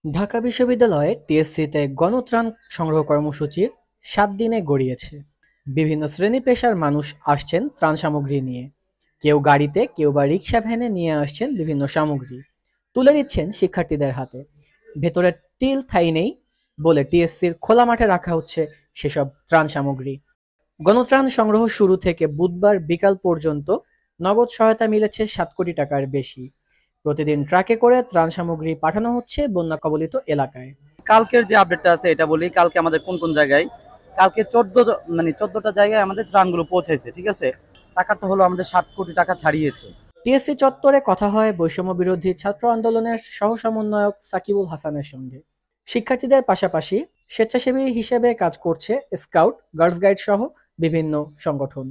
ঢাকা বিশ্ববিদ্যালয়ে টিএসসিতে গণত্রাণ সংগ্রহ কর্মসূচির ৭ দিনে গড়িয়েছে। বিভিন্ন শ্রেণী পেশার মানুষ আসছেন ত্রাণ সামগ্রী নিয়ে। কেউ গাড়িতে, কেউ বা রিক্সা ভ্যানে নিয়ে আসছেন বিভিন্ন সামগ্রী। তুলে দিচ্ছেন শিক্ষার্থীদের হাতে। ভেতরে টিল ঠাঁই নেই বলে টিএসসির খোলা মাঠে রাখা হচ্ছে সেসব ত্রাণ সামগ্রী। গণত্রাণ সংগ্রহ শুরু থেকে বুধবার বিকাল পর্যন্ত নগদ সহায়তা মিলেছে ৭ কোটি টাকার বেশি। প্রতিদিন ট্রাকে করে ত্রাণ সামগ্রী পাঠানো হচ্ছে বন্যা কবলিত এলাকায়। কালকের যে আপডেটটা আছে এটা বলি, কালকে আমাদের কোন কোন জায়গায়, কালকে 14টা জায়গায় আমাদের ত্রাণগুলো পৌঁছেছে, ঠিক আছে। টাকাটা হলো আমাদের 7 কোটি টাকা ছাড়িয়েছে। টিএসসি চত্বরে কথা হয় বৈষম্য বিরোধী ছাত্র আন্দোলনের সহ-সমন্বয়ক সাকিবুল হাসানের সঙ্গে। শিক্ষার্থীদের পাশাপাশি স্বেচ্ছাসেবী হিসেবে কাজ করছে স্কাউট, গার্লস গাইড সহ বিভিন্ন সংগঠন।